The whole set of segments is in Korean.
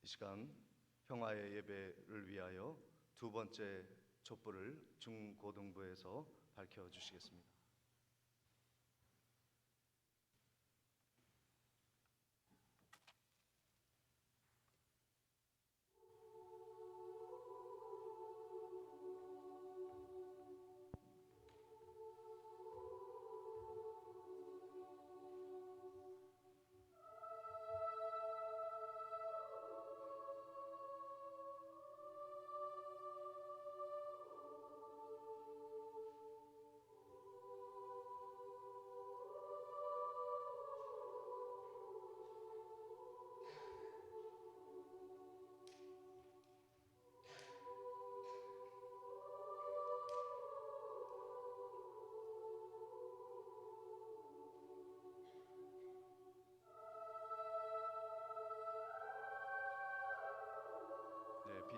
이 시간 평화의 예배를 위하여 두 번째 촛불을 중고등부에서 밝혀주시겠습니다.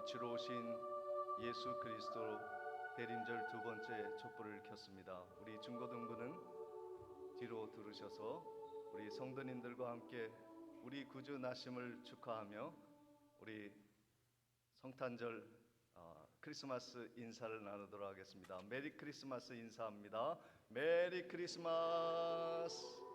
빛으로 오신 예수 그리스도 대림절 두 번째 촛불을 켰습니다. 우리 중고등부는 뒤로 들으셔서 우리 성도님들과 함께 우리 구주 나심을 축하하며 우리 성탄절 크리스마스 인사를 나누도록 하겠습니다. 메리 크리스마스 인사합니다. 메리 크리스마스.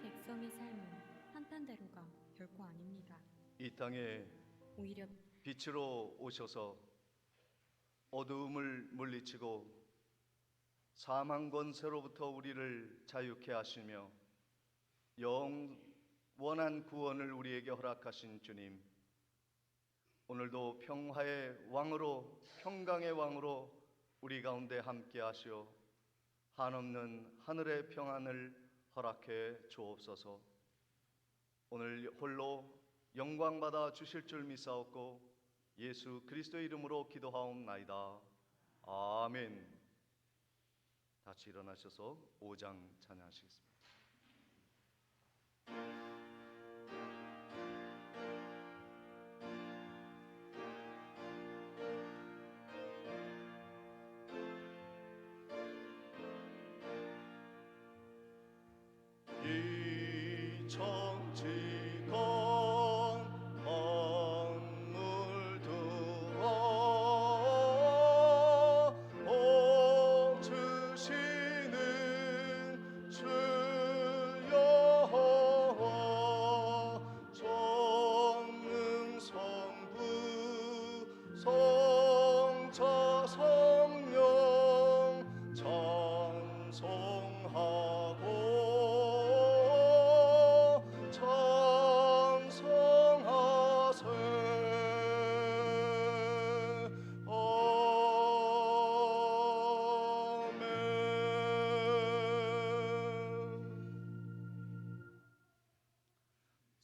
백성의 삶은 한탄대로가 결코 아닙니다. 이 땅에 오히려 빛으로 오셔서 어두움을 물리치고 사망 권세로부터 우리를 자유케 하시며 영원한 구원을 우리에게 허락하신 주님, 오늘도 평화의 왕으로, 평강의 왕으로 우리 가운데 함께 하시어 한없는 하늘의 평안을 허락해 주옵소서. 오늘 홀로 영광받아 주실 줄 믿사옵고 예수 그리스도의 이름으로 기도하옵나이다. 아멘. 같이 일어나셔서 5장 찬양하시겠습니다.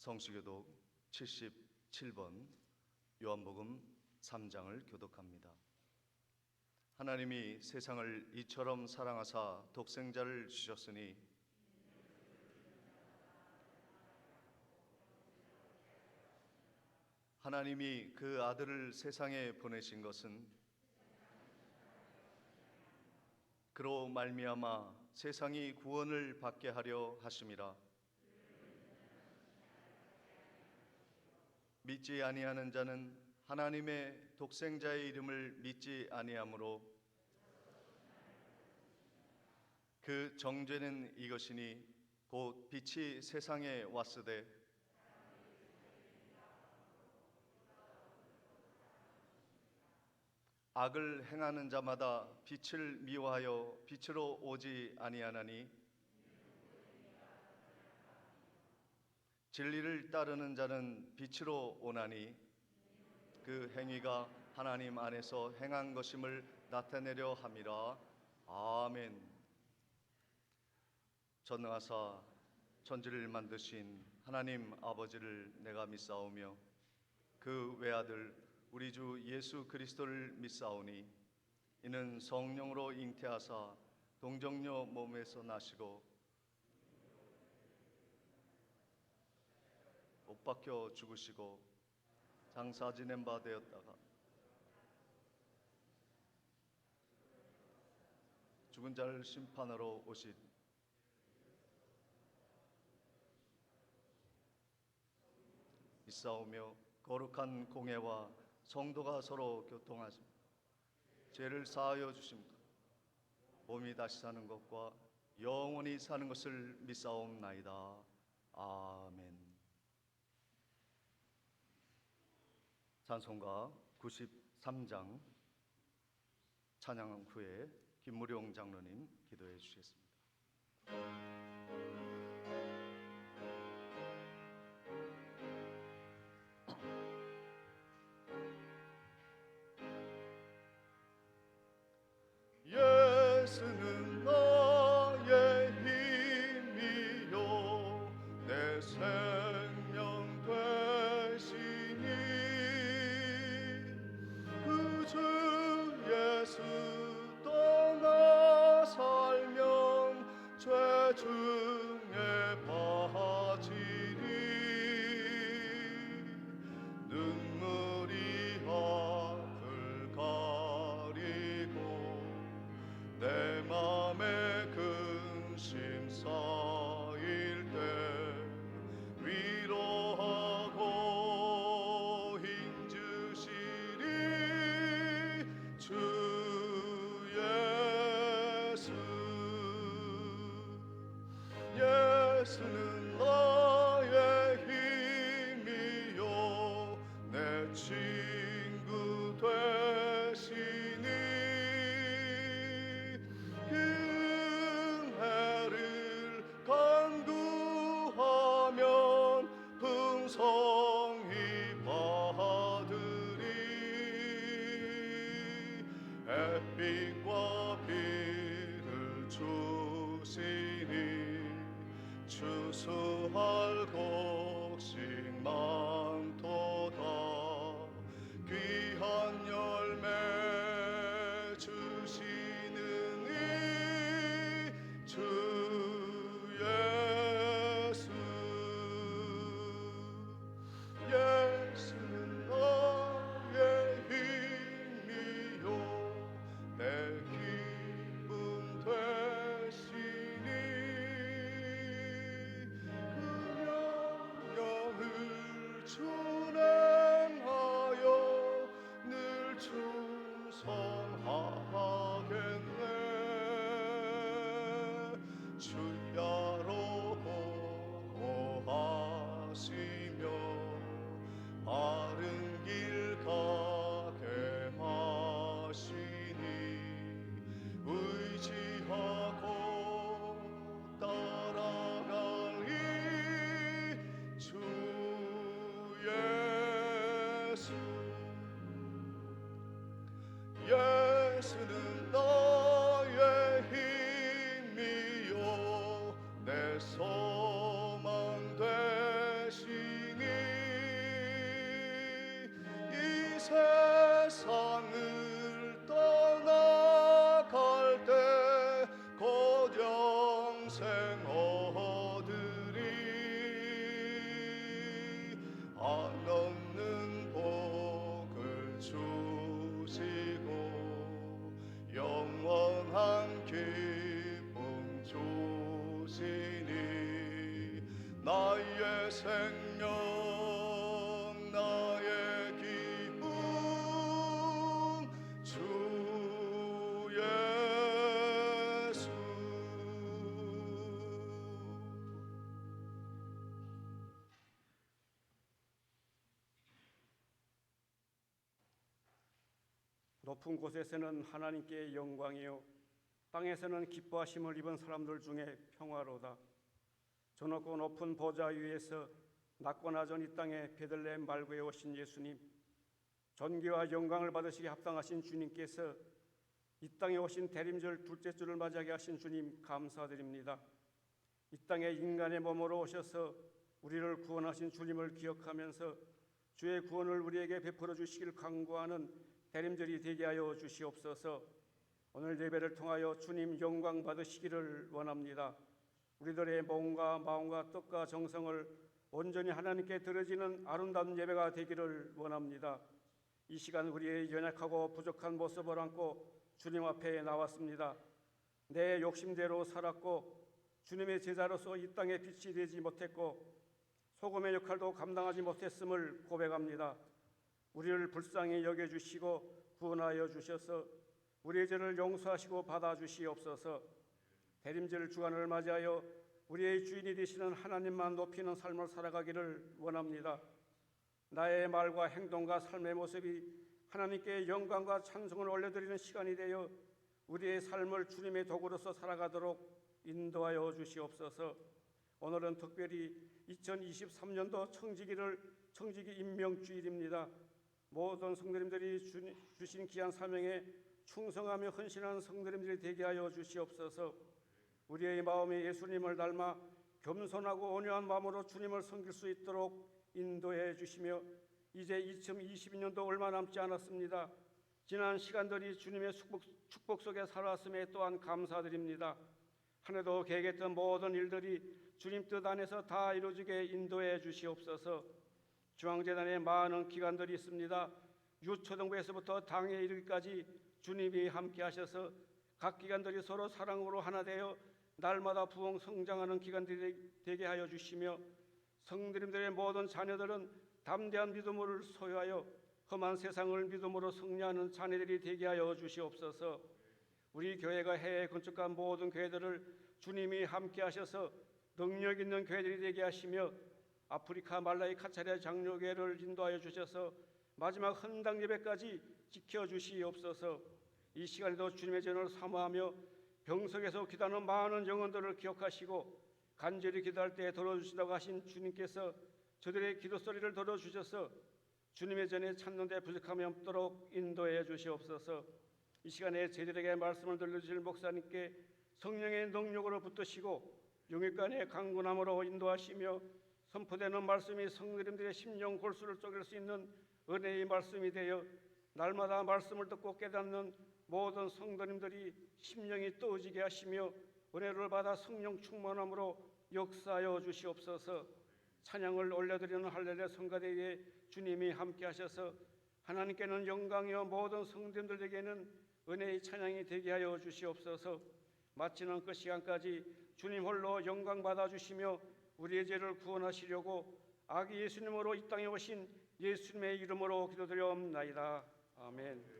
성수교독 77번 요한복음 3장을 교독합니다. 하나님이 세상을 이처럼 사랑하사 독생자를 주셨으니 하나님이 그 아들을 세상에 보내신 것은 그로 말미암아 세상이 구원을 받게 하려 하심이라. 믿지 아니하는 자는 하나님의 독생자의 이름을 믿지 아니하므로 그 정죄는 이것이니 곧 빛이 세상에 왔으되 악을 행하는 자마다 빛을 미워하여 빛으로 오지 아니하나니 진리를 따르는 자는 빛으로 오나니 그 행위가 하나님 안에서 행한 것임을 나타내려 함이라. 아멘. 전능하사 천지를 만드신 하나님 아버지를 내가 믿사오며 그 외아들 우리 주 예수 그리스도를 믿사오니 이는 성령으로 잉태하사 동정녀 몸에서 나시고 못 박혀 죽으시고 장사 지낸 바 되었다가 죽은 자를 심판하러 오신 믿사오며 거룩한 공회와 성도가 서로 교통하심 죄를 사하여 주심과 몸이 다시 사는 것과 영원히 사는 것을 믿사옵나이다. 아멘. 찬송가 93장 찬양 후에 김무룡 장로님 기도해 주시겠습니다. 예수는 나의 힘이요 내 생명 되시니 그 주 예수 떠나 살면 죄 중에 빠지니 눈물이 앞을 가리고 내 맘에 근심 쌓일 때 위로하고 힘주시리 주 예수. 예수는 나의 힘이요 내 친구 되시니 해를 간구하면 풍성히 받으리 햇빛과 비를 주시니 추수할 곡식 많도다 귀한 열매 주시는 주 예수. 예수는 나의 힘이요 내 기쁨 되시니 그 생명 나의 기쁨 주 예수. 높은 곳에서는 하나님께 영광이요 땅에서는 기뻐하심을 입은 사람들 중에 평화로다. 저 높고 높은 보좌 위에서 낮거나 전 이 땅에 베들레헴 말구에 오신 예수님, 존귀와 영광을 받으시기 합당하신 주님께서 이 땅에 오신 대림절 둘째 주를 맞이하게 하신 주님 감사드립니다. 이 땅에 인간의 몸으로 오셔서 우리를 구원하신 주님을 기억하면서 주의 구원을 우리에게 베풀어 주시길 간구하는 대림절이 되게 하여 주시옵소서. 오늘 예배를 통하여 주님 영광 받으시기를 원합니다. 우리들의 몸과 마음과 뜻과 정성을 온전히 하나님께 드려지는 아름다운 예배가 되기를 원합니다. 이 시간 우리의 연약하고 부족한 모습을 안고 주님 앞에 나왔습니다. 내 욕심대로 살았고 주님의 제자로서 이 땅에 빛이 되지 못했고 소금의 역할도 감당하지 못했음을 고백합니다. 우리를 불쌍히 여겨주시고 구원하여 주셔서 우리의 죄를 용서하시고 받아주시옵소서. 대림절 주간을 맞이하여 우리의 주인이 되시는 하나님만 높이는 삶을 살아가기를 원합니다. 나의 말과 행동과 삶의 모습이 하나님께 영광과 찬송을 올려드리는 시간이 되어 우리의 삶을 주님의 도구로서 살아가도록 인도하여 주시옵소서. 오늘은 특별히 2023년도 청지기 임명주일입니다. 모든 성도님들이 주신 귀한 사명에 충성하며 헌신하는 성도님들이 되게 하여 주시옵소서. 우리의 마음이 예수님을 닮아 겸손하고 온유한 마음으로 주님을 섬길 수 있도록 인도해 주시며 이제 2022년도 얼마 남지 않았습니다. 지난 시간들이 주님의 축복 속에 살아왔음에 또한 감사드립니다. 한 해도 계획했던 모든 일들이 주님 뜻 안에서 다 이루어지게 인도해 주시옵소서. 중앙재단에 많은 기관들이 있습니다. 유초등부에서부터 당에 이르기까지 주님이 함께 하셔서 각 기관들이 서로 사랑으로 하나 되어 날마다 부흥 성장하는 기관들이 되게 하여 주시며 성도님들의 모든 자녀들은 담대한 믿음을 소유하여 험한 세상을 믿음으로 승리하는 자녀들이 되게 하여 주시옵소서. 우리 교회가 해외에 건축한 모든 교회들을 주님이 함께 하셔서 능력 있는 교회들이 되게 하시며 아프리카 말라위 카차리아 장로교회를 인도하여 주셔서 마지막 헌당 예배까지 지켜주시옵소서. 이 시간에도 주님의 전을 사모하며 병석에서 기도하는 많은 영혼들을 기억하시고 간절히 기도할 때 들어주신다고 하신 주님께서 저들의 기도 소리를 들어주셔서 주님의 전에 찾는 데 부족함이 없도록 인도해 주시옵소서. 이 시간에 저희들에게 말씀을 들려주실 목사님께 성령의 능력으로 붙드시고 영육간의 강구함으로 인도하시며 선포되는 말씀이 성도님들의 심령 골수를 쪼갤 수 있는 은혜의 말씀이 되어 날마다 말씀을 듣고 깨닫는 모든 성도님들이 심령이 뜨어지게 하시며 은혜를 받아 성령 충만함으로 역사하여 주시옵소서. 찬양을 올려드리는 할렐루야 성가대에 주님이 함께 하셔서 하나님께는 영광이요 모든 성도님들에게는 은혜의 찬양이 되게 하여 주시옵소서. 마치는 그 시간까지 주님 홀로 영광 받아주시며 우리의 죄를 구원하시려고 아기 예수님으로 이 땅에 오신 예수님의 이름으로 기도드려옵나이다. 아멘.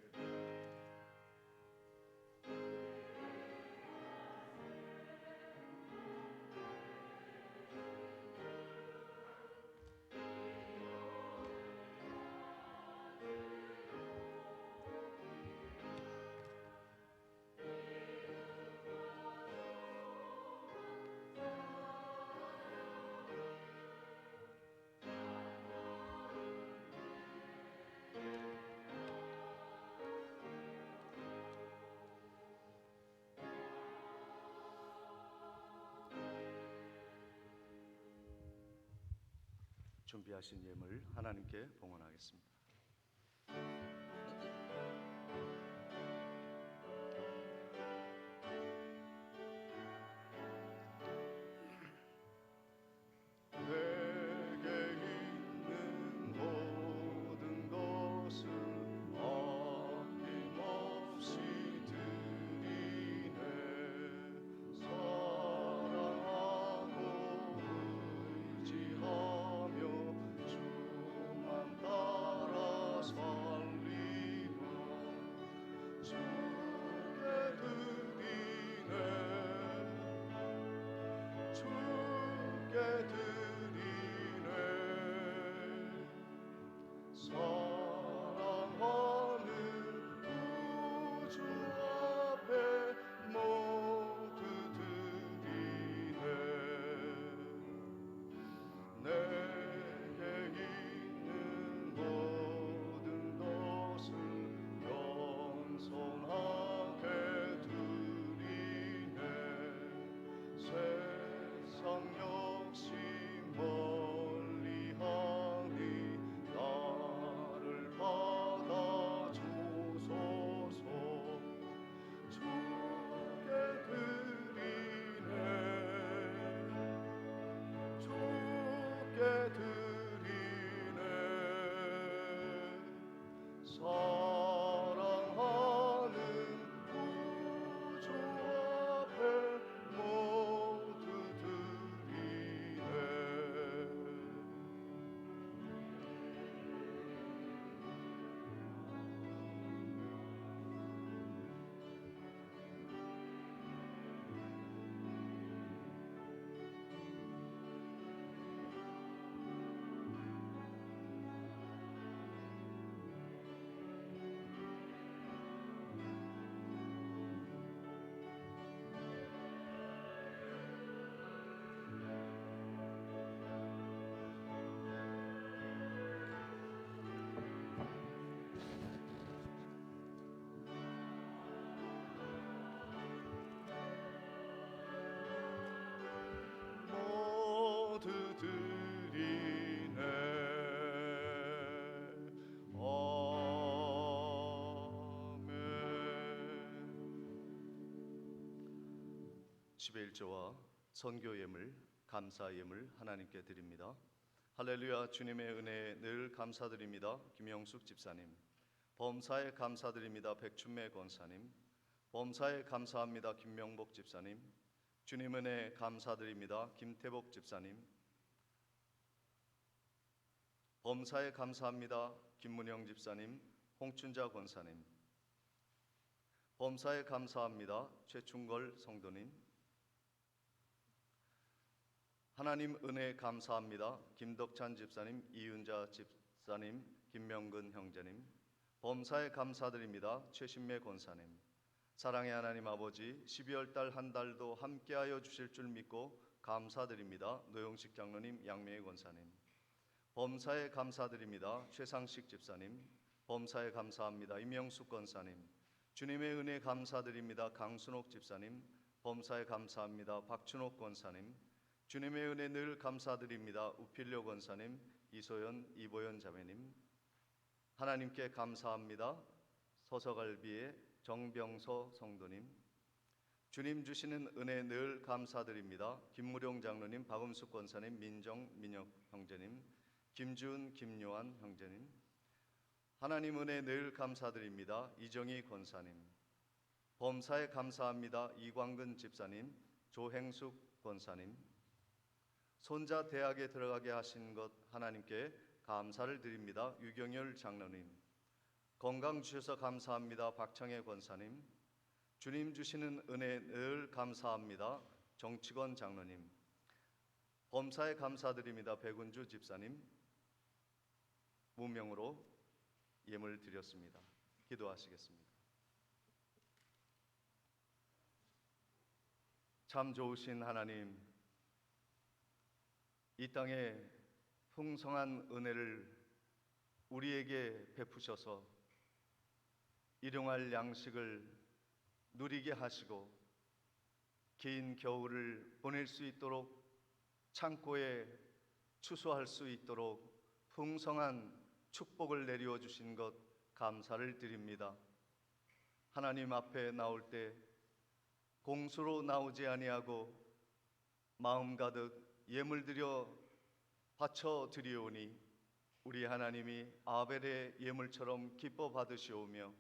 준비하신 예물 하나님께 봉헌하겠습니다. 내게 있는 모든 것을 아낌없이 드리네. 사랑하고 의지하고 11조와 선교 예물, 감사 예물 하나님께 드립니다. 할렐루야. 주님의 은혜에 늘 감사드립니다. 김영숙 집사님. 범사에 감사드립니다. 백춘매 권사님. 범사에 감사합니다. 김명복 집사님. 주님 은혜 감사드립니다. 김태복 집사님. 범사에 감사합니다. 김문영 집사님, 홍춘자 권사님. 범사에 감사합니다. 최충걸 성도님. 하나님 은혜 감사합니다. 김덕찬 집사님, 이윤자 집사님, 김명근 형제님. 범사에 감사드립니다. 최신매 권사님. 사랑의 하나님 아버지, 12월 달 한 달도 함께하여 주실 줄 믿고 감사드립니다. 노영식 장로님, 양매희 권사님. 범사에 감사드립니다. 최상식 집사님. 범사에 감사합니다. 임영숙 권사님. 주님의 은혜 감사드립니다. 강순옥 집사님. 범사에 감사합니다. 박춘옥 권사님. 주님의 은혜 늘 감사드립니다. 우필려 권사님, 이소연, 이보연 자매님. 하나님께 감사합니다. 서서갈비의 정병서 성도님. 주님 주시는 은혜 늘 감사드립니다. 김무룡 장로님, 박음숙 권사님, 민정, 민혁 형제님, 김주은, 김요한 형제님. 하나님 은혜 늘 감사드립니다. 이정희 권사님. 범사에 감사합니다. 이광근 집사님, 조행숙 권사님. 손자 대학에 들어가게 하신 것 하나님께 감사를 드립니다. 유경열 장로님. 건강 주셔서 감사합니다. 박창혜 권사님. 주님 주시는 은혜 늘 감사합니다. 정치권 장로님. 범사에 감사드립니다. 백운주 집사님. 무명으로 예물 드렸습니다. 기도하시겠습니다. 참 좋으신 하나님, 이 땅에 풍성한 은혜를 우리에게 베푸셔서 일용할 양식을 누리게 하시고 긴 겨울을 보낼 수 있도록 창고에 추수할 수 있도록 풍성한 축복을 내리워 주신 것 감사를 드립니다. 하나님 앞에 나올 때 공수로 나오지 아니하고 마음 가득 예물 드려 바쳐 드리오니 우리 하나님이 아벨의 예물처럼 기뻐 받으시오며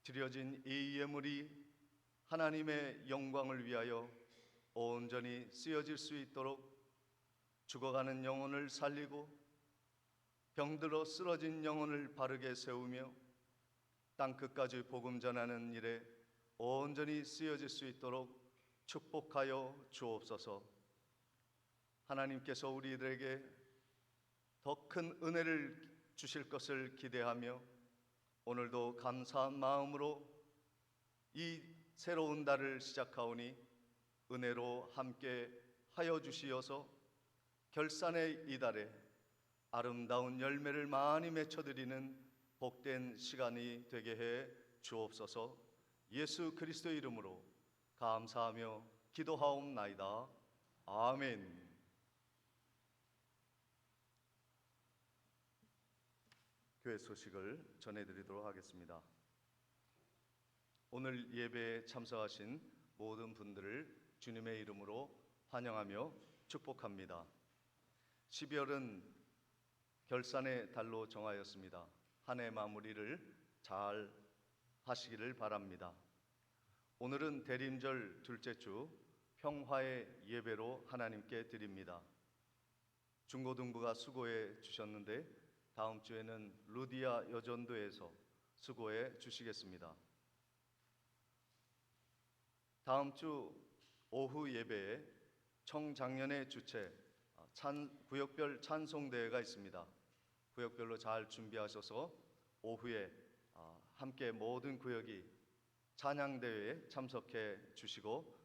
드려진 이 예물이 하나님의 영광을 위하여 온전히 쓰여질 수 있도록 죽어가는 영혼을 살리고 병들어 쓰러진 영혼을 바르게 세우며 땅 끝까지 복음 전하는 일에 온전히 쓰여질 수 있도록 축복하여 주옵소서. 하나님께서 우리들에게 더 큰 은혜를 주실 것을 기대하며 오늘도 감사한 마음으로 이 새로운 달을 시작하오니 은혜로 함께 하여 주시어서 결산의 이달에 아름다운 열매를 많이 맺혀드리는 복된 시간이 되게 해 주옵소서. 예수 그리스도의 이름으로 감사하며 기도하옵나이다. 아멘. 교회 소식을 전해드리도록 하겠습니다. 오늘 예배에 참석하신 모든 분들을 주님의 이름으로 환영하며 축복합니다. 12월은 결산의 달로 정하였습니다. 한 해 마무리를 잘 하시기를 바랍니다. 오늘은 대림절 둘째 주 평화의 예배로 하나님께 드립니다. 중고등부가 수고해 주셨는데 다음 주에는 루디아 여전도에서 수고해 주시겠습니다. 다음 주 오후 예배에 청장년의 주최 구역별 찬송대회가 있습니다. 구역별로 잘 준비하셔서 오후에 함께 모든 구역이 찬양대회에 참석해 주시고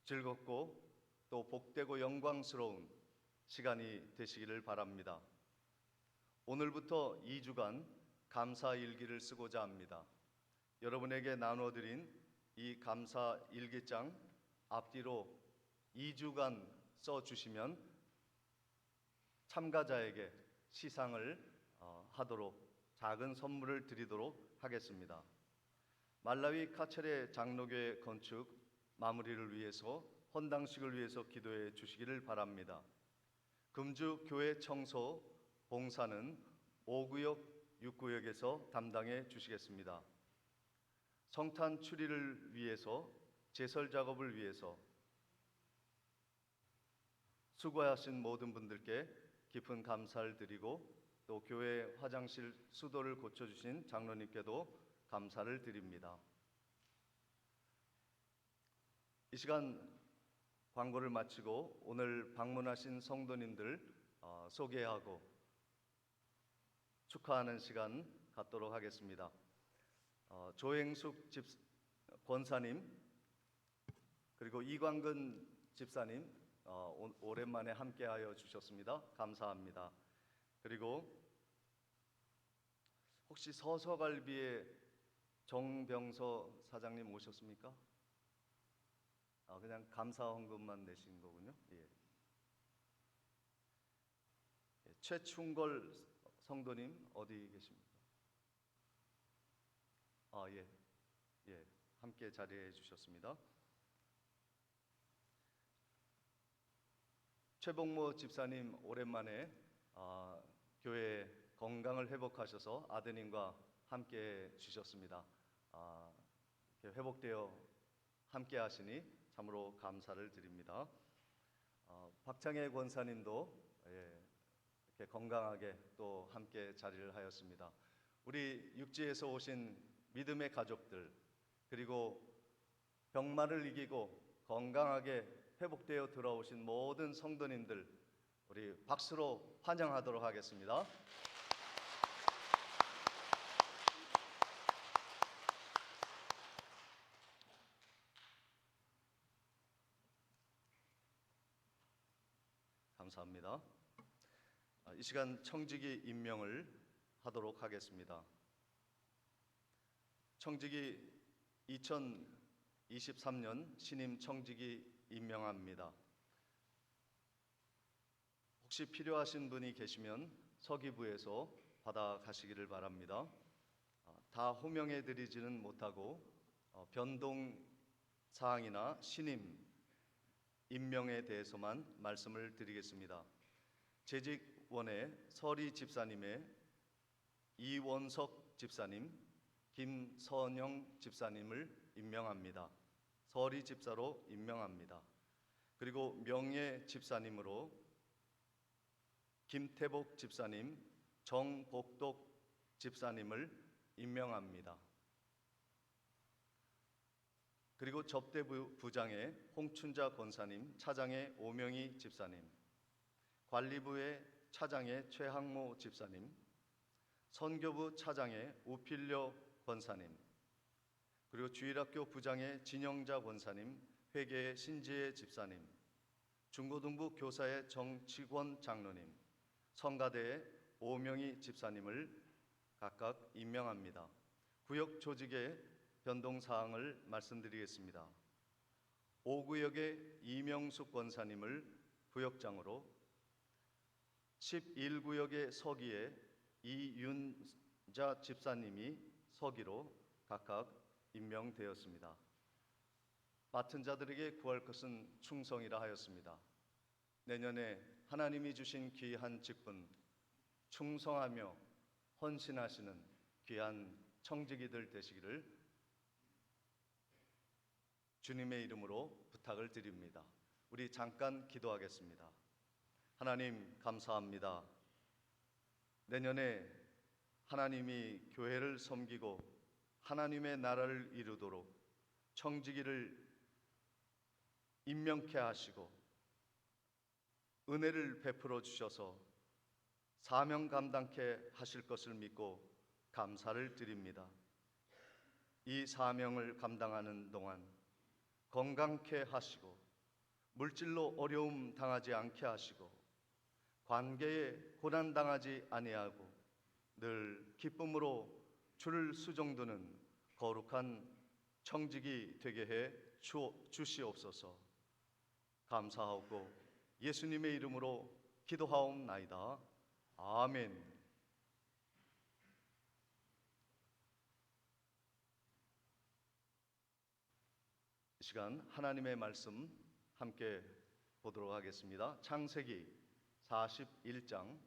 즐겁고 또 복되고 영광스러운 시간이 되시기를 바랍니다. 오늘부터 2주간 감사 일기를 쓰고자 합니다. 여러분에게 나눠드린 이 감사 일기장 앞뒤로 2주간 써주시면 참가자에게 시상을 하도록 작은 선물을 드리도록 하겠습니다. 말라위 카체레 장로교회 건축 마무리를 위해서 헌당식을 위해서 기도해 주시기를 바랍니다. 금주 교회 청소 봉사는 5구역, 6구역에서 담당해 주시겠습니다. 성탄 추리를 위해서 제설 작업을 위해서 수고하신 모든 분들께 깊은 감사를 드리고 또 교회 화장실 수도를 고쳐주신 장로님께도 감사를 드립니다. 이 시간 광고를 마치고 오늘 방문하신 성도님들 소개하고 축하하는 시간 갖도록 하겠습니다. 조행숙 권사님 그리고 이광근 집사님 오랜만에 함께하여 주셨습니다. 감사합니다. 그리고 혹시 서서갈비의 정병서 사장님 오셨습니까? 그냥 감사 헌금만 내신 거군요. 예. 최충걸 성도님 어디 계십니까? 예, 함께 자리해 주셨습니다. 최복모 집사님 오랜만에 교회 건강을 회복하셔서 아드님과 함께 주셨습니다. 회복되어 함께 하시니 참으로 감사를 드립니다. 박창혜 권사님도 이렇게 건강하게 또 함께 자리를 하였습니다. 우리 육지에서 오신 믿음의 가족들 그리고 병마를 이기고 건강하게 회복되어 돌아오신 모든 성도님들 우리 박수로 환영하도록 하겠습니다. 감사합니다. 이 시간 청지기 임명을 하도록 하겠습니다. 청지기 2023년 신임 청지기 임명합니다. 혹시 필요하신 분이 계시면 서기부에서 받아가시기를 바랍니다. 다 호명해 드리지는 못하고 변동 사항이나 신임 임명에 대해서만 말씀을 드리겠습니다. 재직원의 서리 집사님의 이원석 집사님, 김선영 집사님을 임명합니다. 서리 집사로 임명합니다. 그리고 명예 집사님으로 김태복 집사님, 정복덕 집사님을 임명합니다. 그리고 접대부 부장의 홍춘자 권사님, 차장의 오명희 집사님, 관리부의 차장의 최항모 집사님, 선교부 차장의 우필려 권사님, 그리고 주일학교 부장의 진영자 권사님, 회계의 신지혜 집사님, 중고등부 교사의 정치권 장로님, 성가대의 오명희 집사님을 각각 임명합니다. 구역 조직의 변동 사항을 말씀드리겠습니다. 5구역의 이명숙 권사님을 구역장으로, 11구역의 서기에 이윤자 집사님이 서기로 각각 임명되었습니다. 맡은 자들에게 구할 것은 충성이라 하였습니다. 내년에 하나님이 주신 귀한 직분, 충성하며 헌신하시는 귀한 청지기들 되시기를 주님의 이름으로 부탁을 드립니다. 우리 잠깐 기도하겠습니다. 하나님 감사합니다. 내년에 하나님이 교회를 섬기고 하나님의 나라를 이루도록 청지기를 임명케 하시고 은혜를 베풀어 주셔서 사명 감당케 하실 것을 믿고 감사를 드립니다. 이 사명을 감당하는 동안 건강케 하시고 물질로 어려움 당하지 않게 하시고 관계에 고난 당하지 아니하고 늘 기쁨으로 주를 수종드는 거룩한 청직이 되게 해 주시옵소서. 감사하고 예수님의 이름으로 기도하옵나이다. 아멘. 이 시간 하나님의 말씀 함께 보도록 하겠습니다. 창세기 41장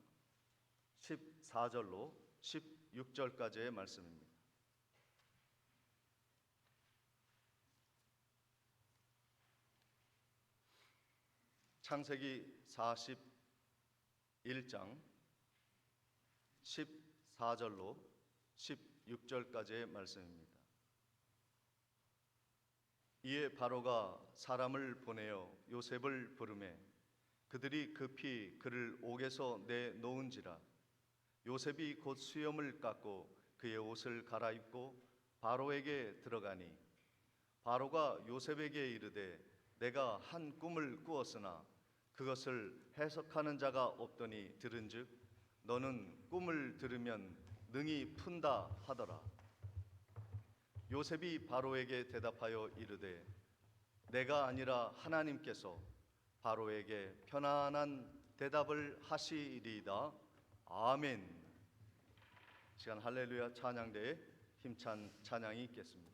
14절로 16절까지의 말씀입니다. 창세기 41장 14절로 16절까지의 말씀입니다. 이에 바로가 사람을 보내어 요셉을 부르매 그들이 급히 그를 옥에서 내놓은지라. 요셉이 곧 수염을 깎고 그의 옷을 갈아입고 바로에게 들어가니 바로가 요셉에게 이르되 내가 한 꿈을 꾸었으나 그것을 해석하는 자가 없더니 들은즉 너는 꿈을 들으면 능히 푼다 하더라. 요셉이 바로에게 대답하여 이르되 내가 아니라 하나님께서 바로에게 편안한 대답을 하시리이다. 아멘. 시간 할렐루야 찬양대에 힘찬 찬양이 있겠습니다.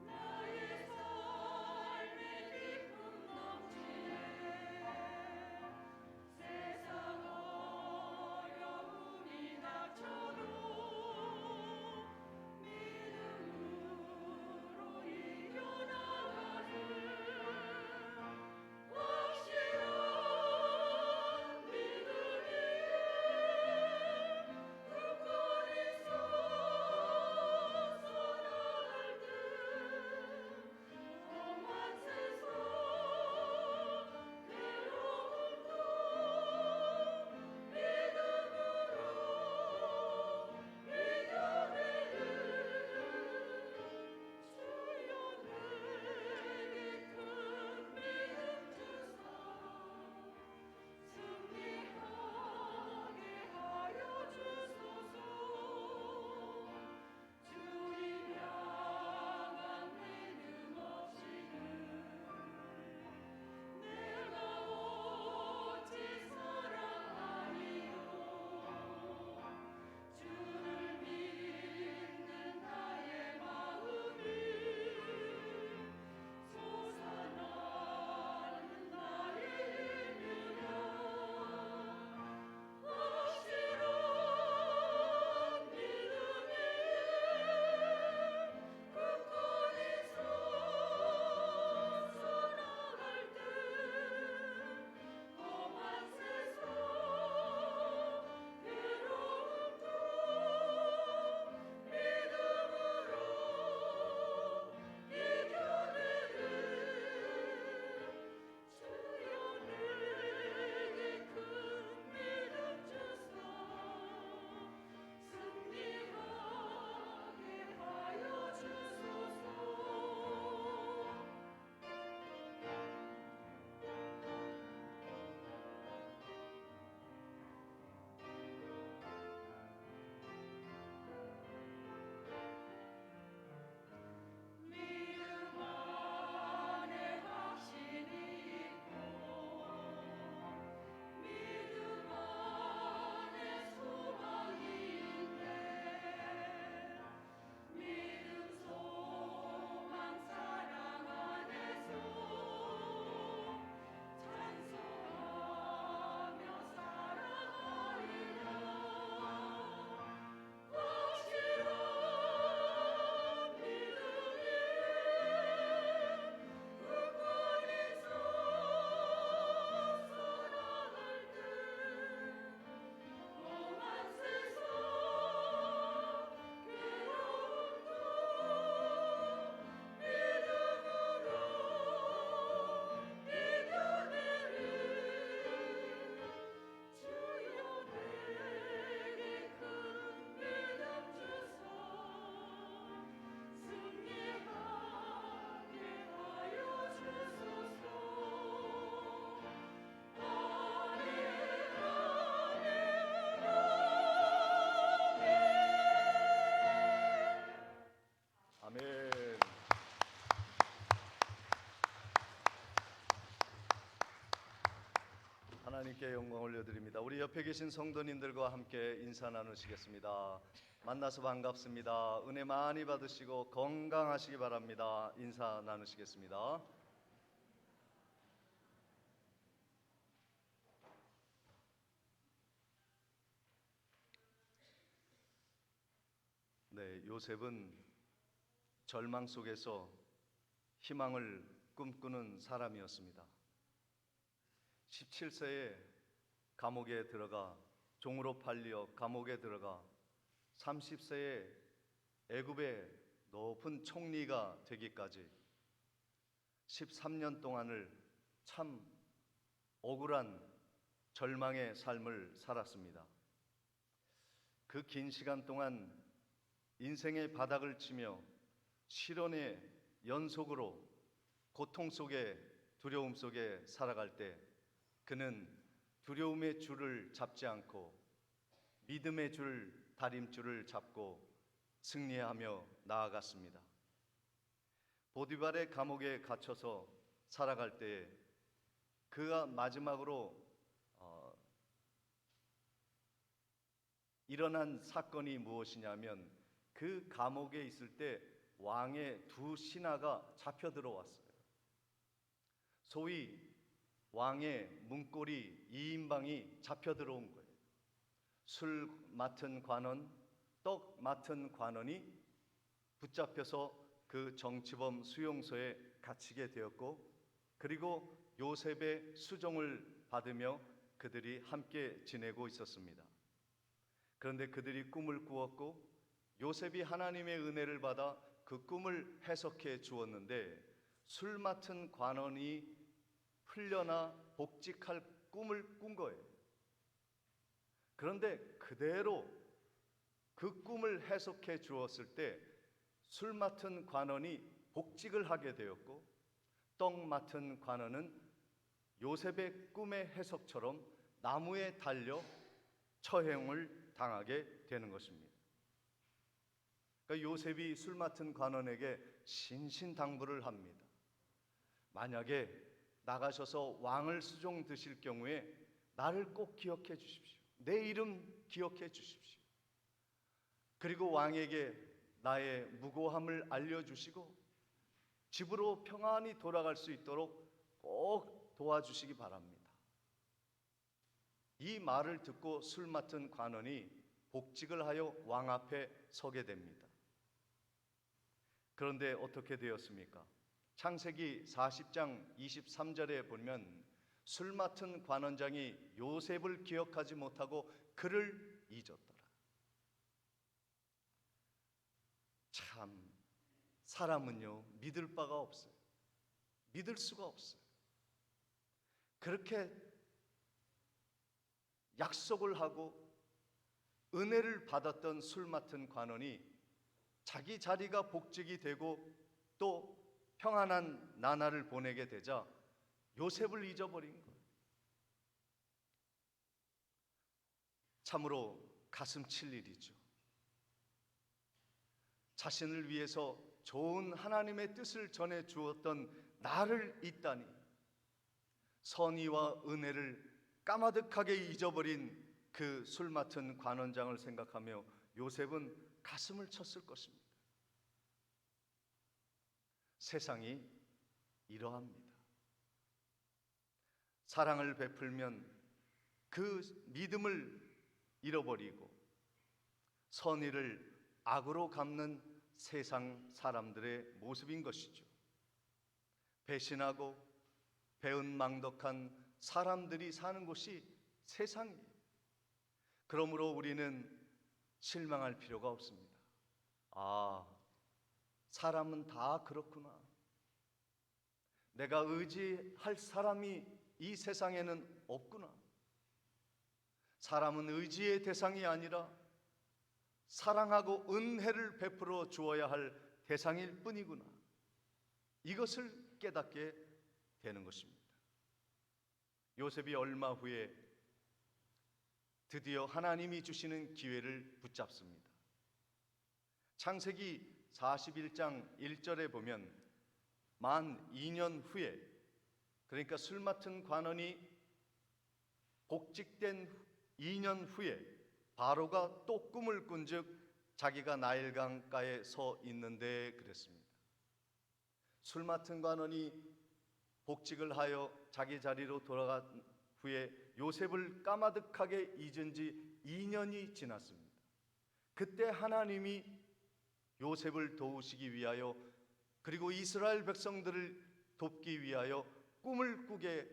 나의 삶 하나님께 영광 올려드립니다. 우리 옆에 계신 성도님들과 함께 인사 나누시겠습니다. 만나서 반갑습니다. 은혜 많이 받으시고 건강하시기 바랍니다. 인사 나누시겠습니다. 네, 요셉은 절망 속에서 희망을 꿈꾸는 사람이었습니다. 17세에 감옥에 들어가 종으로 팔려 감옥에 들어가 30세에 애굽의 높은 총리가 되기까지 13년 동안을 참 억울한 절망의 삶을 살았습니다. 그 긴 시간 동안 인생의 바닥을 치며 실현의 연속으로 고통 속에 두려움 속에 살아갈 때 그는 두려움의 줄을 잡지 않고 믿음의 줄, 다림줄을 잡고 승리하며 나아갔습니다. 보디발의 감옥에 갇혀서 살아갈 때 그가 마지막으로 일어난 사건이 무엇이냐면 그 감옥에 있을 때 왕의 두 신하가 잡혀 들어왔어요. 소위 왕의 문고리 2인방이 잡혀 들어온 거예요. 술 맡은 관원, 떡 맡은 관원이 붙잡혀서 그 정치범 수용소에 갇히게 되었고, 그리고 요셉의 수종을 받으며 그들이 함께 지내고 있었습니다. 그런데 그들이 꿈을 꾸었고 요셉이 하나님의 은혜를 받아 그 꿈을 해석해 주었는데 술 맡은 관원이 풀려나 복직할 꿈을 꾼 거예요. 그런데 그대로 그 꿈을 해석해 주었을 때 술 맡은 관원이 복직을 하게 되었고 떡 맡은 관원은 요셉의 꿈의 해석처럼 나무에 달려 처형을 당하게 되는 것입니다. 그러니까 요셉이 술 맡은 관원에게 신신당부를 합니다. 만약에 나가셔서 왕을 수종 드실 경우에 나를 꼭 기억해 주십시오. 내 이름 기억해 주십시오. 그리고 왕에게 나의 무고함을 알려주시고 집으로 평안히 돌아갈 수 있도록 꼭 도와주시기 바랍니다. 이 말을 듣고 술 맡은 관원이 복직을 하여 왕 앞에 서게 됩니다. 그런데 어떻게 되었습니까? 창세기 40장 23절에 보면 술 맡은 관원장이 요셉을 기억하지 못하고 그를 잊었더라. 참 사람은요 믿을 바가 없어요. 믿을 수가 없어요. 그렇게 약속을 하고 은혜를 받았던 술 맡은 관원이 자기 자리가 복직이 되고 또 평안한 나날을 보내게 되자 요셉을 잊어버린 거예요. 참으로 가슴 칠 일이죠. 자신을 위해서 좋은 하나님의 뜻을 전해 주었던 나를 잊다니 선의와 은혜를 까마득하게 잊어버린 그 술 맡은 관원장을 생각하며 요셉은 가슴을 쳤을 것입니다. 세상이 이러합니다. 사랑을 베풀면 그 믿음을 잃어버리고 선의를 악으로 갚는 세상 사람들의 모습인 것이죠. 배신하고 배은망덕한 사람들이 사는 곳이 세상이에요. 그러므로 우리는 실망할 필요가 없습니다. 아, 사람은 다 그렇구나. 내가 의지할 사람이 이 세상에는 없구나. 사람은 의지의 대상이 아니라 사랑하고 은혜를 베풀어 주어야 할 대상일 뿐이구나. 이것을 깨닫게 되는 것입니다. 요셉이 얼마 후에 드디어 하나님이 주시는 기회를 붙잡습니다. 창세기 41장 1절에 보면 만 2년 후에, 그러니까 술 맡은 관원이 복직된 2년 후에 바로가 또 꿈을 꾼즉 자기가 나일 강가에 서 있는데 그랬습니다. 술 맡은 관원이 복직을 하여 자기 자리로 돌아간 후에 요셉을 까마득하게 잊은 지 2년이 지났습니다. 그때 하나님이 요셉을 도우시기 위하여 그리고 이스라엘 백성들을 돕기 위하여 꿈을 꾸게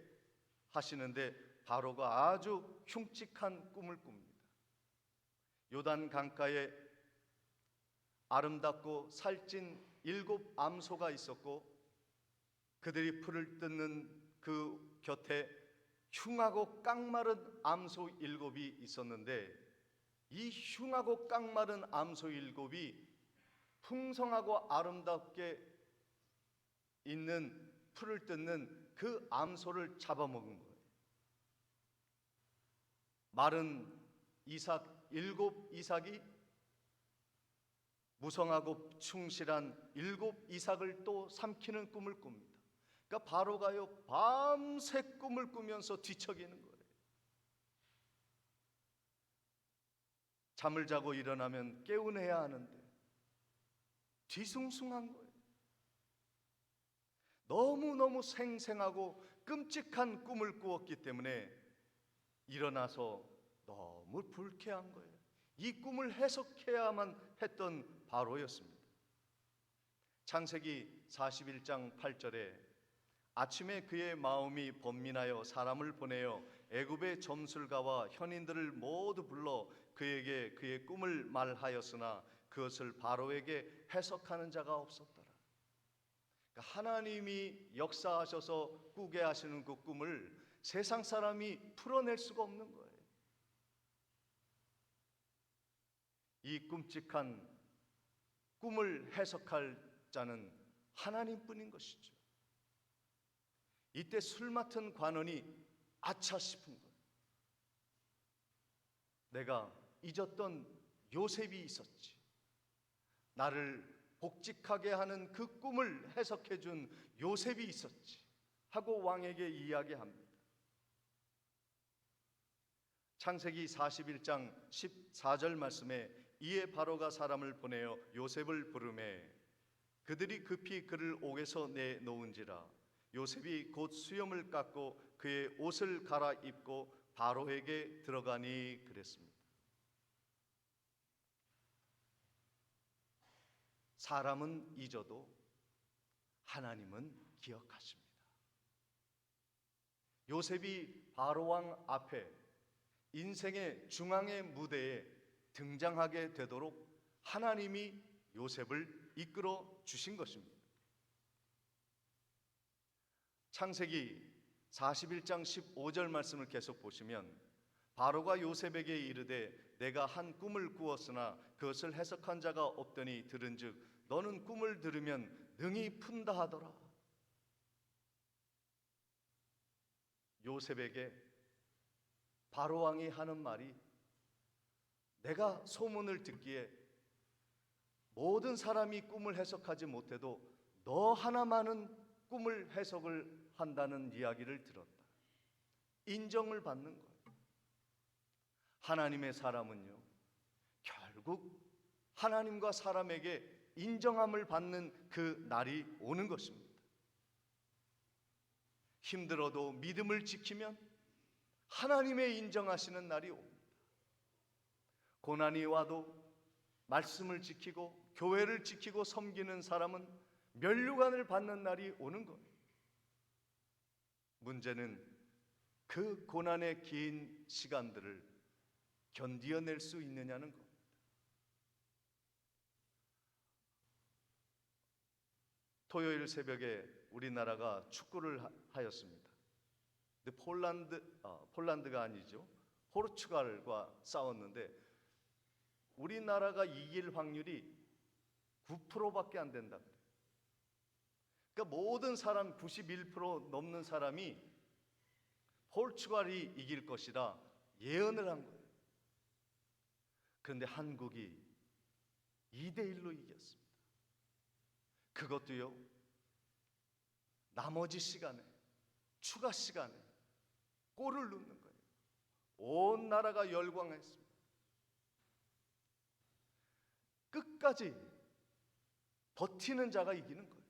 하시는데 바로가 아주 흉측한 꿈을 꿉니다. 요단 강가에 아름답고 살찐 7 암소가 있었고 그들이 풀을 뜯는 그 곁에 흉하고 깡마른 암소 7이 있었는데 이 흉하고 깡마른 암소 7이 풍성하고 아름답게 있는 풀을 뜯는 그 암소를 잡아먹은 거예요. 마른 이삭 7 이삭이 무성하고 충실한 7 이삭을 또 삼키는 꿈을 꿉니다. 그러니까 바로가요 밤새 꿈을 꾸면서 뒤척이는 거예요. 잠을 자고 일어나면 깨어내야 하는데 뒤숭숭한 거예요. 너무너무 생생하고 끔찍한 꿈을 꾸었기 때문에 일어나서 너무 불쾌한 거예요. 이 꿈을 해석해야만 했던 바로였습니다. 창세기 41장 8절에 아침에 그의 마음이 번민하여 사람을 보내어 애굽의 점술가와 현인들을 모두 불러 그에게 그의 꿈을 말하였으나 그것을 바로에게 해석하는 자가 없었더라. 그러니까 하나님이 역사하셔서 꾸게 하시는 그 꿈을 세상 사람이 풀어낼 수가 없는 거예요. 이 끔찍한 꿈을 해석할 자는 하나님뿐인 것이죠. 이때 술 맡은 관원이 아차 싶은 거예요. 내가 잊었던 요셉이 있었지. 나를 복직하게 하는 그 꿈을 해석해 준 요셉이 있었지 하고 왕에게 이야기합니다. 창세기 41장 14절 말씀에 이에 바로가 사람을 보내어 요셉을 부르매 그들이 급히 그를 옥에서 내놓은지라 요셉이 곧 수염을 깎고 그의 옷을 갈아입고 바로에게 들어가니 그랬습니다. 사람은 잊어도 하나님은 기억하십니다. 요셉이 바로 왕 앞에 인생의 중앙의 무대에 등장하게 되도록 하나님이 요셉을 이끌어 주신 것입니다. 창세기 41장 15절 말씀을 계속 보시면 바로가 요셉에게 이르되 내가 한 꿈을 꾸었으나 그것을 해석한 자가 없더니 들은즉 너는 꿈을 들으면 능히 푼다 하더라. 요셉에게 바로 왕이 하는 말이 내가 소문을 듣기에 모든 사람이 꿈을 해석하지 못해도 너 하나만은 꿈을 해석을 한다는 이야기를 들었다. 인정을 받는 거예요. 하나님의 사람은요, 결국 하나님과 사람에게 인정함을 받는 그 날이 오는 것입니다. 힘들어도 믿음을 지키면 하나님의 인정하시는 날이 옵니다. 고난이 와도 말씀을 지키고 교회를 지키고 섬기는 사람은 면류관을 받는 날이 오는 거예요. 문제는 그 고난의 긴 시간들을 견디어낼 수 있느냐는 겁니다. 토요일 새벽에 우리나라가 축구를 하였습니다. 근데 폴란드가 아니죠. 포르투갈과 싸웠는데 우리나라가 이길 확률이 9%밖에 안 된다. 그러니까 모든 사람 91% 넘는 사람이 포르투갈이 이길 것이라 예언을 한 거예요. 그런데 한국이 2대1로 이겼습니다. 그것도요, 나머지 시간에, 추가 시간에 골을 넣는 거예요. 온 나라가 열광했습니다. 끝까지 버티는 자가 이기는 거예요.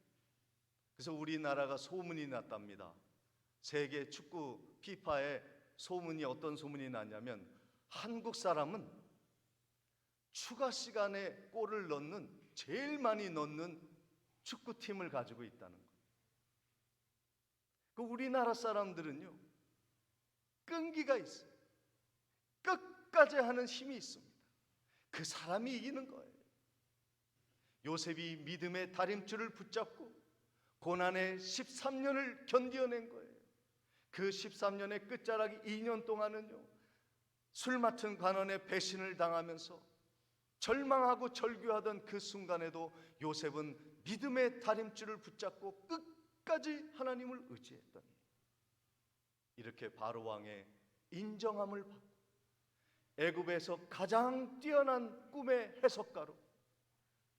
그래서 우리나라가 소문이 났답니다. 세계 축구 피파에 소문이 어떤 소문이 났냐면 한국 사람은 추가 시간에 골을 제일 많이 넣는 축구팀을 가지고 있다는 거예요. 그 우리나라 사람들은요, 끈기가 있어요. 끝까지 하는 힘이 있습니다. 그 사람이 이기는 거예요. 요셉이 믿음의 다림줄을 붙잡고 고난의 13년을 견디어낸 거예요. 그 13년의 끝자락 2년 동안은요, 술 맡은 관원의 배신을 당하면서 절망하고 절규하던 그 순간에도 요셉은 믿음의 다림줄을 붙잡고 끝까지 하나님을 의지했더니 이렇게 바로 왕의 인정함을 받고 애굽에서 가장 뛰어난 꿈의 해석가로,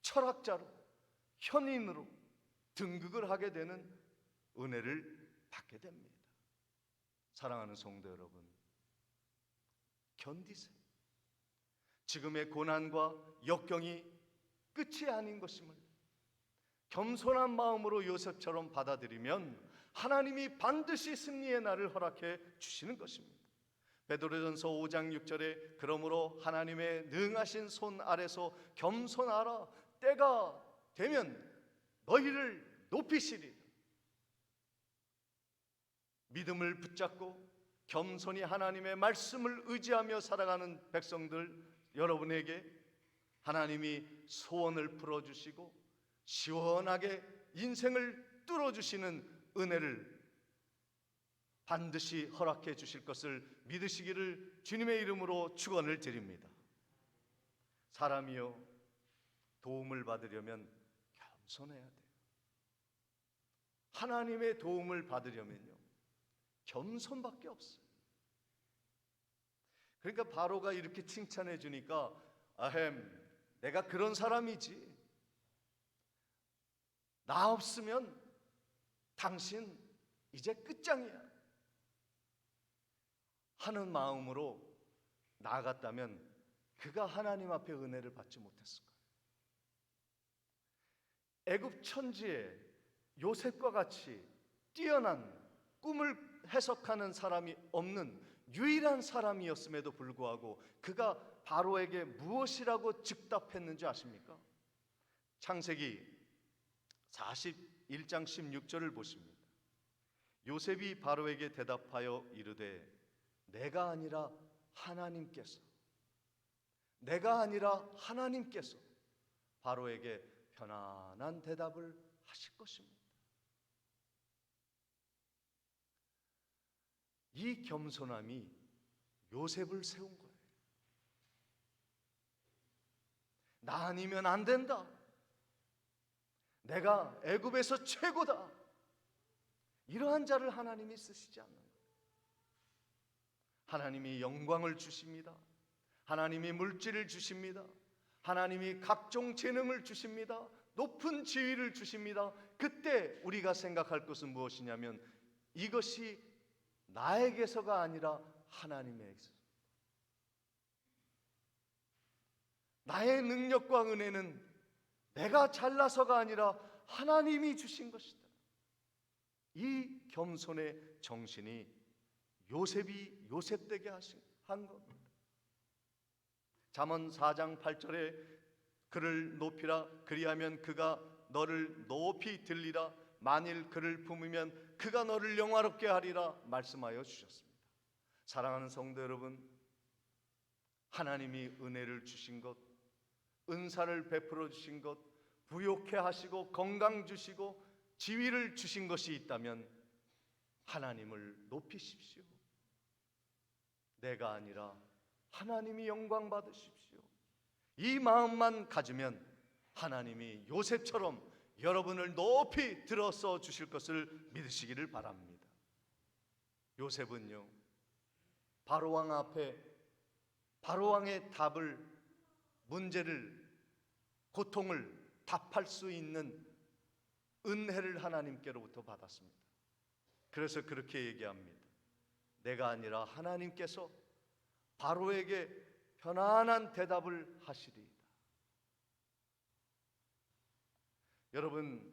철학자로, 현인으로 등극을 하게 되는 은혜를 받게 됩니다. 사랑하는 성도 여러분, 견디세요. 지금의 고난과 역경이 끝이 아닌 것임을 겸손한 마음으로 요셉처럼 받아들이면 하나님이 반드시 승리의 날을 허락해 주시는 것입니다. 베드로전서 5장 6절에 그러므로 하나님의 능하신 손 아래서 겸손하라. 때가 되면 너희를 높이시리라. 믿음을 붙잡고 겸손히 하나님의 말씀을 의지하며 살아가는 백성들 여러분에게 하나님이 소원을 풀어주시고 시원하게 인생을 뚫어주시는 은혜를 반드시 허락해 주실 것을 믿으시기를 주님의 이름으로 축원을 드립니다. 사람이요, 도움을 받으려면 겸손해야 돼요. 하나님의 도움을 받으려면요, 겸손밖에 없어요. 그러니까 바로가 이렇게 칭찬해 주니까 아햄, 내가 그런 사람이지. 나 없으면 당신 이제 끝장이야 하는 마음으로 나아갔다면 그가 하나님 앞에 은혜를 받지 못했을 거예요. 애굽 천지에 요셉과 같이 뛰어난 꿈을 해석하는 사람이 없는 유일한 사람이었음에도 불구하고 그가 바로에게 무엇이라고 즉답했는지 아십니까? 창세기 41장 16절을 보십니다. 요셉이 바로에게 대답하여 이르되 내가 아니라 하나님께서 바로에게 편안한 대답을 하실 것입니다. 이 겸손함이 요셉을 세운 거예요. 나 아니면 안 된다. 내가 애굽에서 최고다. 이러한 자를 하나님이 쓰시지 않는 거예요. 하나님이 영광을 주십니다. 하나님이 물질을 주십니다. 하나님이 각종 재능을 주십니다. 높은 지위를 주십니다. 그때 우리가 생각할 것은 무엇이냐면 이것이 나에게서가 아니라 하나님에게서. 나의 능력과 은혜는 내가 잘나서가 아니라 하나님이 주신 것이다. 이 겸손의 정신이 요셉이 요셉되게 한 겁니다. 잠언 4장 8절에 그를 높이라 그리하면 그가 너를 높이 들리라 만일 그를 품으면 그가 너를 영화롭게 하리라 말씀하여 주셨습니다. 사랑하는 성도 여러분, 하나님이 은혜를 주신 것, 은사를 베풀어 주신 것, 부욕해 하시고 건강 주시고 지위를 주신 것이 있다면 하나님을 높이십시오. 내가 아니라 하나님이 영광 받으십시오. 이 마음만 가지면 하나님이 요셉처럼 여러분을 높이 들어서 주실 것을 믿으시기를 바랍니다. 요셉은요, 바로왕 앞에 바로왕의 답을, 문제를, 고통을 답할 수 있는 은혜를 하나님께로부터 받았습니다. 그래서 그렇게 얘기합니다. 내가 아니라 하나님께서 바로에게 편안한 대답을 하시리이다. 여러분,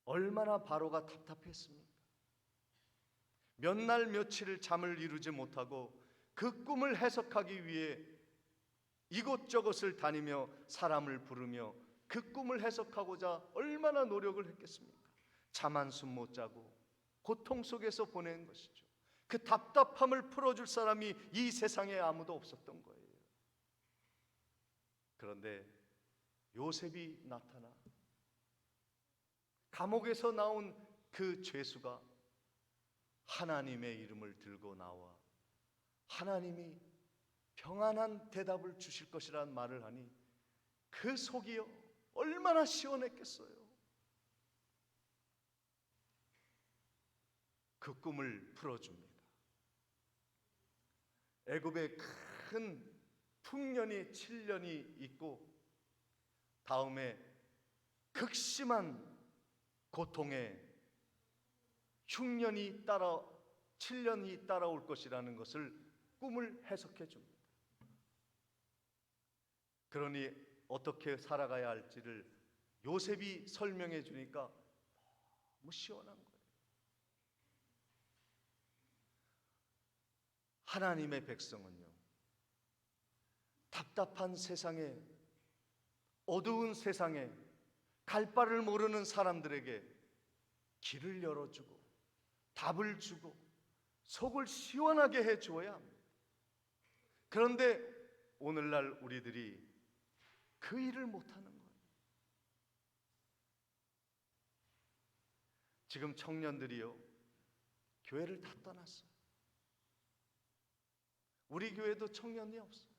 얼마나 바로가 답답했습니까? 몇 날 며칠 잠을 이루지 못하고 그 꿈을 해석하기 위해 이곳저곳을 다니며 사람을 부르며 그 꿈을 해석하고자 얼마나 노력을 했겠습니까? 잠 한숨 못 자고 고통 속에서 보낸 것이죠. 그 답답함을 풀어줄 사람이 이 세상에 아무도 없었던 거예요. 그런데 요셉이 나타나 감옥에서 나온 그 죄수가 하나님의 이름을 들고 나와 하나님이 평안한 대답을 주실 것이라는 말을 하니 그 속이요 얼마나 시원했겠어요. 그 꿈을 풀어줍니다. 애굽에 큰 풍년이 7년이 있고 다음에 극심한 고통에 흉년이 7년이 따라올 것이라는 것을 꿈을 해석해 줍니다. 그러니 어떻게 살아가야 할지를 요셉이 설명해 주니까 너무 시원한 거예요. 하나님의 백성은요, 답답한 세상에, 어두운 세상에 갈 바를 모르는 사람들에게 길을 열어주고 답을 주고 속을 시원하게 해주어야 합니다. 그런데 오늘날 우리들이 그 일을 못하는 거예요. 지금 청년들이요, 교회를 다 떠났어요. 우리 교회도 청년이 없어요.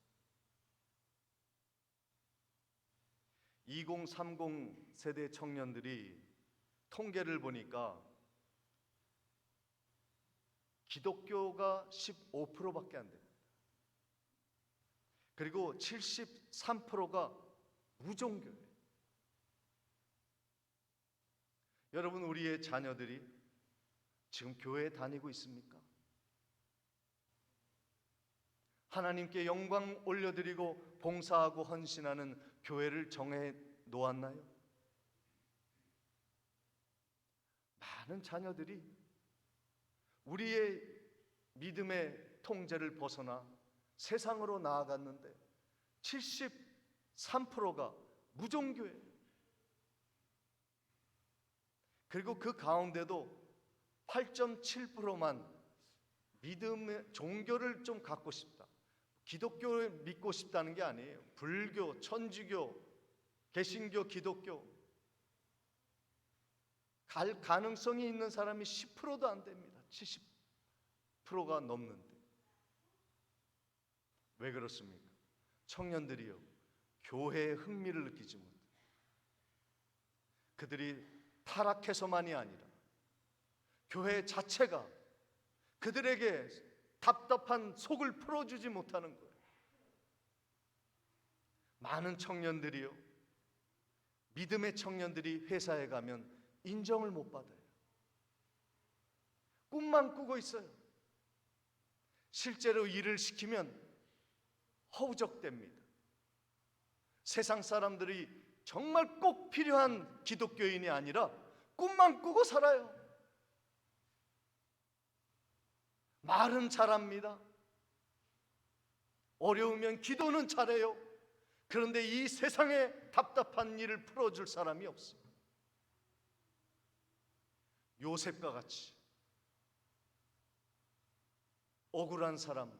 2030 세대 청년들이 통계를 보니까 기독교가 15%밖에 안 됩니다. 그리고 73%가 무종교예요. 여러분, 우리의 자녀들이 지금 교회에 다니고 있습니까? 하나님께 영광 올려드리고 봉사하고 헌신하는 교회를 정해 놓았나요? 많은 자녀들이 우리의 믿음의 통제를 벗어나 세상으로 나아갔는데 73%가 무종교예요. 그리고 그 가운데도 8.7%만 믿음의 종교를 좀 갖고 싶다, 기독교를 믿고 싶다는 게 아니에요. 불교, 천주교, 개신교, 기독교 갈 가능성이 있는 사람이 10%도 안 됩니다. 70%가 넘는데. 왜 그렇습니까? 청년들이요, 교회에 흥미를 느끼지 못해요. 그들이 타락해서만이 아니라 교회 자체가 그들에게 답답한 속을 풀어주지 못하는 거예요. 많은 청년들이요, 믿음의 청년들이 회사에 가면 인정을 못 받아요. 꿈만 꾸고 있어요. 실제로 일을 시키면 허우적댑니다. 세상 사람들이 정말 꼭 필요한 기독교인이 아니라 꿈만 꾸고 살아요. 말은 잘합니다. 어려우면 기도는 잘해요. 그런데 이 세상에 답답한 일을 풀어줄 사람이 없어요. 요셉과 같이 억울한 사람,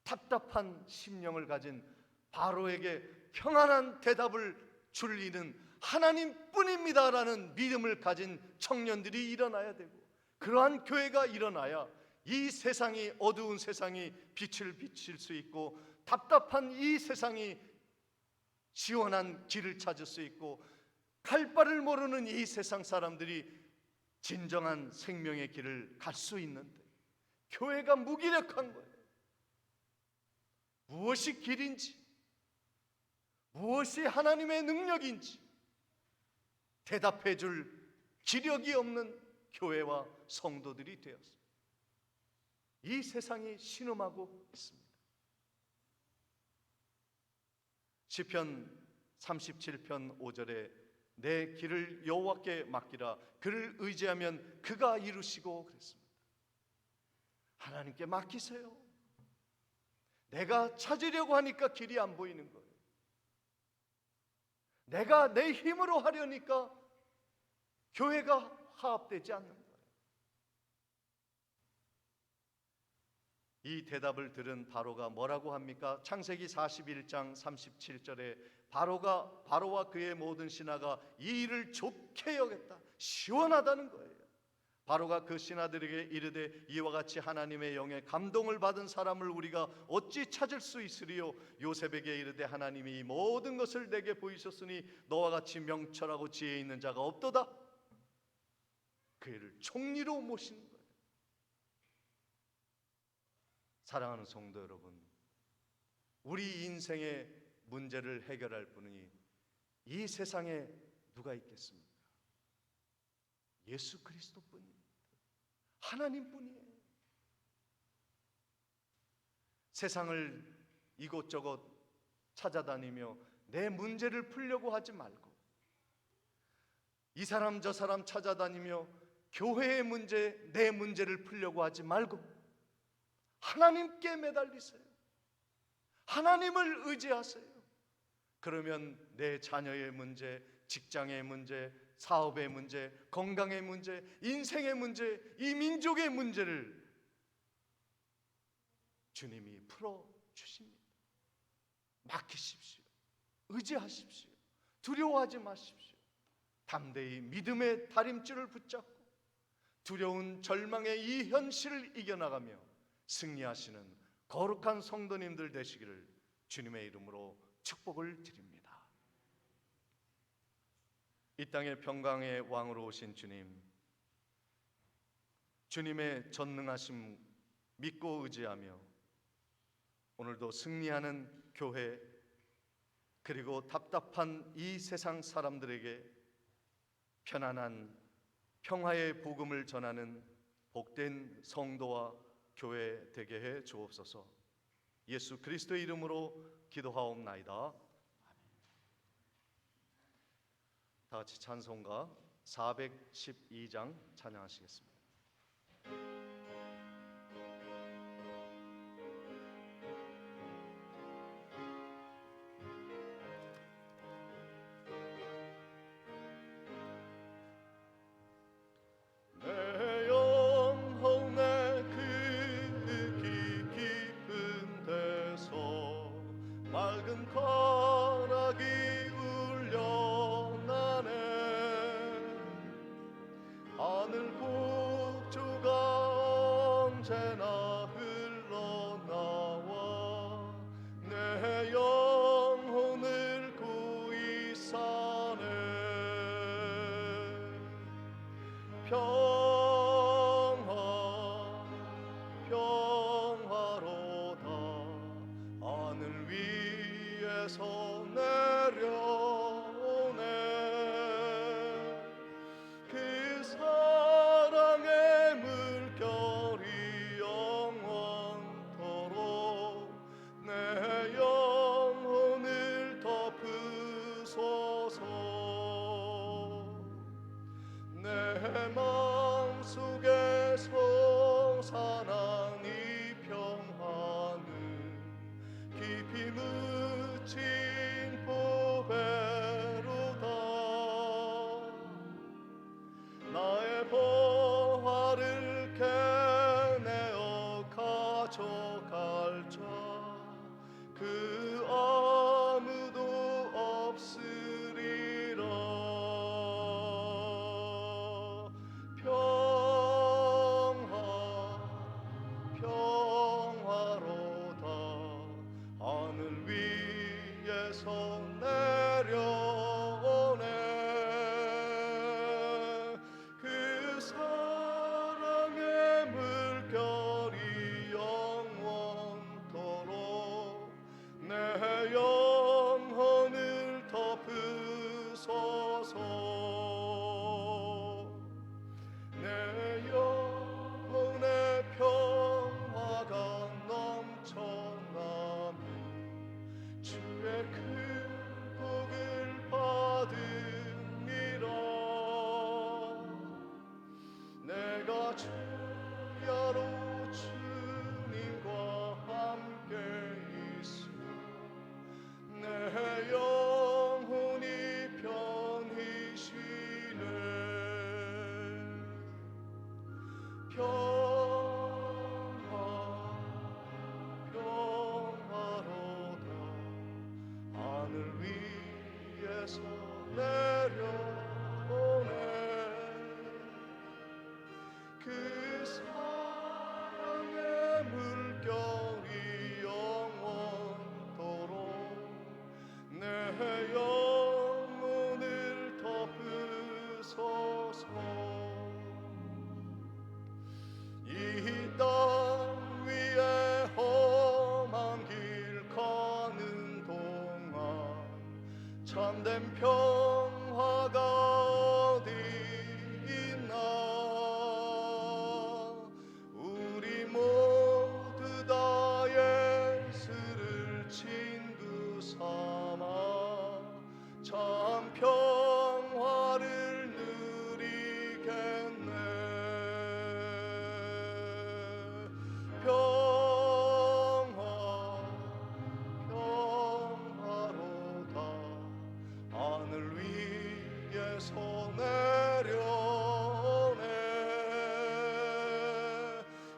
답답한 심령을 가진 바로에게 평안한 대답을 줄 이는 하나님뿐입니다라는 믿음을 가진 청년들이 일어나야 되고, 그러한 교회가 일어나야 이 세상이, 어두운 세상이 빛을 비칠 수 있고, 답답한 이 세상이 시원한 길을 찾을 수 있고, 갈 바를 모르는 이 세상 사람들이 진정한 생명의 길을 갈 수 있는데 교회가 무기력한 거예요. 무엇이 길인지, 무엇이 하나님의 능력인지 대답해 줄 기력이 없는 교회와 성도들이 되었습니다. 이 세상이 신음하고 있습니다. 시편 37편 5절에 내 길을 여호와께 맡기라 그를 의지하면 그가 이루시고 그랬습니다. 하나님께 맡기세요. 내가 찾으려고 하니까 길이 안 보이는 거예요. 내가 내 힘으로 하려니까 교회가 화합되지 않는 거예요. 이 대답을 들은 바로가 뭐라고 합니까? 창세기 41장 37절에 바로와 그의 모든 신하가 이 일을 좋게 여겼다. 시원하다는 거예요. 바로가 그 신하들에게 이르되 이와 같이 하나님의 영에 감동을 받은 사람을 우리가 어찌 찾을 수 있으리요? 요셉에게 이르되 하나님이 이 모든 것을 내게 보이셨으니 너와 같이 명철하고 지혜 있는 자가 없도다. 그 애를 총리로 모시는 거예요. 사랑하는 성도 여러분, 우리 인생의 문제를 해결할 분이 이 세상에 누가 있겠습니까? 예수 그리스도뿐입니다. 하나님뿐이에요. 세상을 이곳저곳 찾아다니며 내 문제를 풀려고 하지 말고, 이 사람 저 사람 찾아다니며 교회의 문제, 내 문제를 풀려고 하지 말고 하나님께 매달리세요. 하나님을 의지하세요. 그러면 내 자녀의 문제, 직장의 문제, 사업의 문제, 건강의 문제, 인생의 문제, 이 민족의 문제를 주님이 풀어주십니다. 맡기십시오. 의지하십시오. 두려워하지 마십시오. 담대히 믿음의 다림줄을 붙잡고 두려운 절망의 이 현실을 이겨나가며 승리하시는 거룩한 성도님들 되시기를 주님의 이름으로 축복을 드립니다. 이 땅의 평강의 왕으로 오신 주님, 주님의 전능하심 믿고 의지하며 오늘도 승리하는 교회, 그리고 답답한 이 세상 사람들에게 편안한 평화의 복음을 전하는 복된 성도와 교회 되게 해 주옵소서. 예수 그리스도의 이름으로 기도하옵나이다. 다 같이 찬송가 412장 찬양하시겠습니다. 평화로다. 하늘 위에서 내려오네. 그 사랑의 물결이 영원토록 내 영혼을 덮으소서. 내 마음속에 솟아난 이 평화는 깊이 묻힌 보배로다. 나의 보화를 캐내어 가져갈 자 그 아무도 없으리라. 참된 평화가 어디 있나. 우리 모두 다 예수를 친구 삼아 참 평화를 누리겠네. 평화로다 하늘 위에서 내려오네.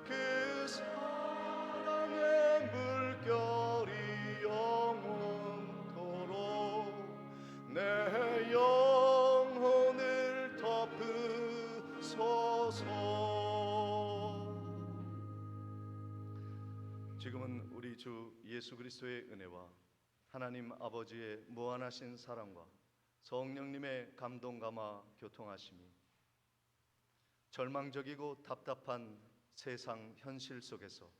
그 사랑의 물결이 영원토록 내 영혼을 덮으소서. 지금은 우리 주 예수 그리스도의 은혜와 하나님 아버지의 무한하신 사랑과 성령님의 감동 감화 교통하심이 절망적이고 답답한 세상 현실 속에서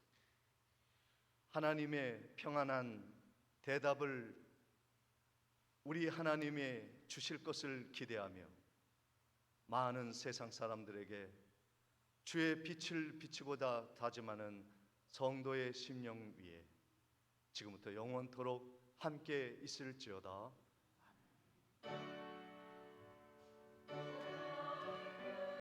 하나님의 평안한 대답을 우리 하나님의 주실 것을 기대하며 많은 세상 사람들에게 주의 빛을 비추고자 다짐하는 성도의 심령 위에 지금부터 영원토록 함께 있을지어다.